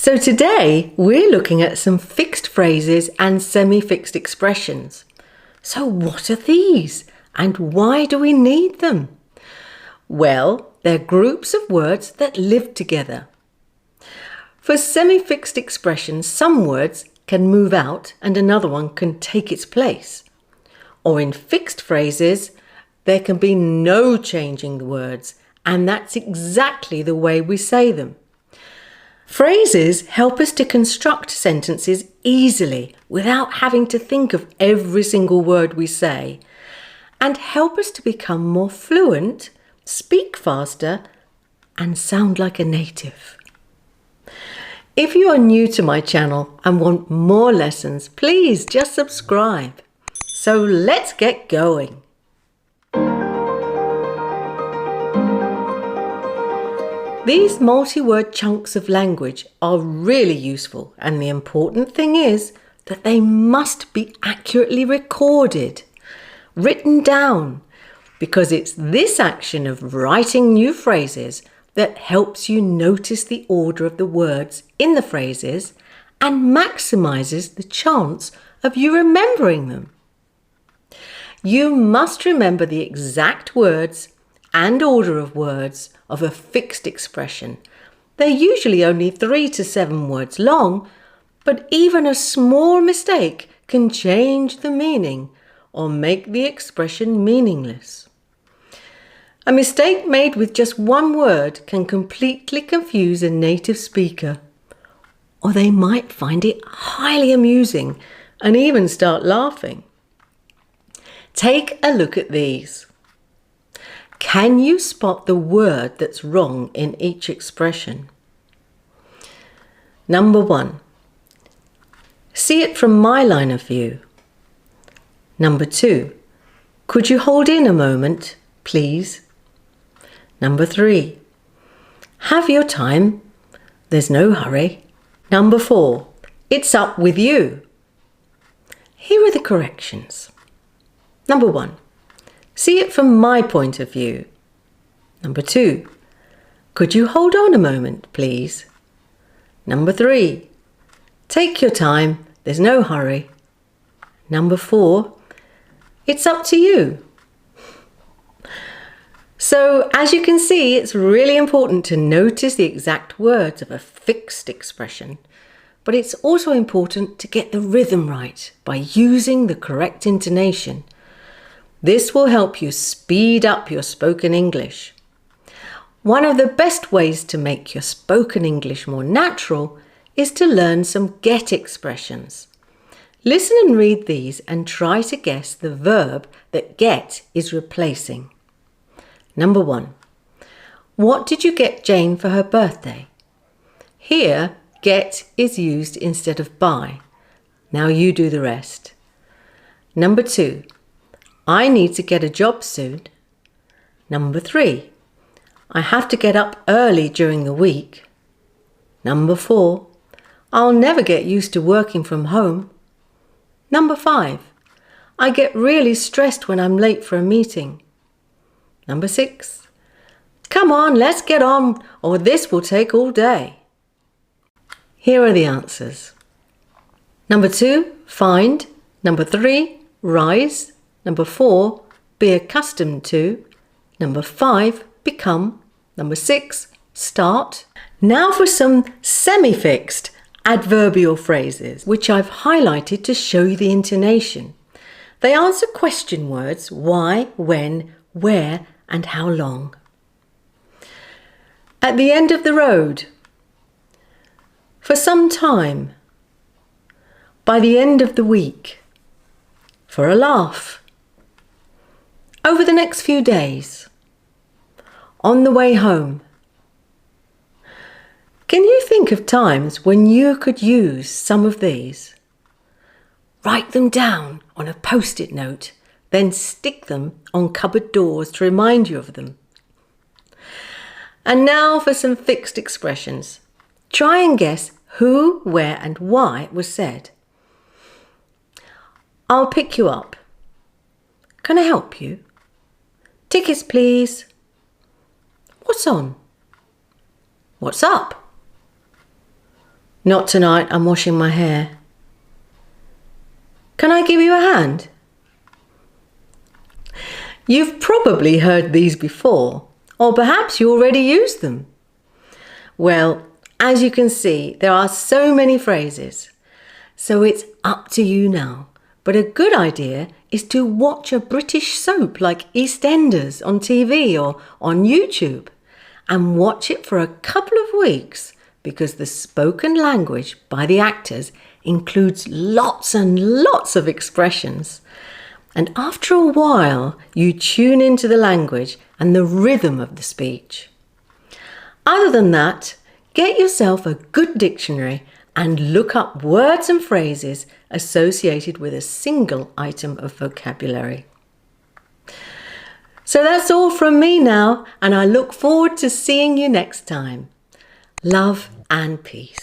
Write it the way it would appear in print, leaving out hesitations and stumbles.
So today we're looking at some fixed phrases and semi-fixed expressions. So what are these and why do we need them? Well, they're groups of words that live together. For semi-fixed expressions, some words can move out and another one can take its place. Or in fixed phrases, there can be no changing the words, and that's exactly the way we say them. Phrases help us to construct sentences easily without having to think of every single word we say, and help us to become more fluent, speak faster, and sound like a native. If you are new to my channel and want more lessons, please just subscribe. So let's get going. These multi-word chunks of language are really useful, and the important thing is that they must be accurately recorded, written down, because it's this action of writing new phrases that helps you notice the order of the words in the phrases and maximizes the chance of you remembering them. You must remember the exact words and order of words of a fixed expression. They're usually only 3 to 7 words long, but even a small mistake can change the meaning or make the expression meaningless. A mistake made with just one word can completely confuse a native speaker, or they might find it highly amusing and even start laughing. Take a look at these. Can you spot the word that's wrong in each expression? Number 1. See it from my line of view. Number 2. Could you hold in a moment, please? Number 3. Have your time. There's no hurry. Number 4. It's up with you. Here are the corrections. Number 1. See it from my point of view. Number 2. Could you hold on a moment, please? Number 3. Take your time. There's no hurry. Number 4. It's up to you. So, as you can see, it's really important to notice the exact words of a fixed expression, but it's also important to get the rhythm right by using the correct intonation. This will help you speed up your spoken English. One of the best ways to make your spoken English more natural is to learn some get expressions. Listen and read these and try to guess the verb that get is replacing. Number 1. What did you get Jane for her birthday? Here, get is used instead of buy. Now you do the rest. Number 2. I need to get a job soon. Number 3. I have to get up early during the week. Number 4. I'll never get used to working from home. Number 5. I get really stressed when I'm late for a meeting. Number 6. Come on, let's get on, or this will take all day. Here are the answers. Number 2, find. Number 3, rise. Number 4, be accustomed to. Number 5, become. Number 6, start. Now for some semi-fixed adverbial phrases, which I've highlighted to show you the intonation. They answer question words why, when, where, and how long. At the end of the road. For some time. By the end of the week. For a laugh. Over the next few days. On the way home. Can you think of times when you could use some of these? Write them down on a post-it note, then stick them on cupboard doors to remind you of them. And now for some fixed expressions. Try and guess who, where, and why it was said. I'll pick you up. Can I help you? Tickets, please. What's on? What's up? Not tonight, I'm washing my hair. Can I give you a hand? You've probably heard these before, or perhaps you already use them. Well, as you can see, there are so many phrases. So it's up to you now. But a good idea is to watch a British soap like EastEnders on TV or on YouTube and watch it for a couple of weeks because the spoken language by the actors includes lots and lots of expressions. And after a while, you tune into the language and the rhythm of the speech. Other than that, get yourself a good dictionary and look up words and phrases associated with a single item of vocabulary. So that's all from me now, and I look forward to seeing you next time. Love and peace.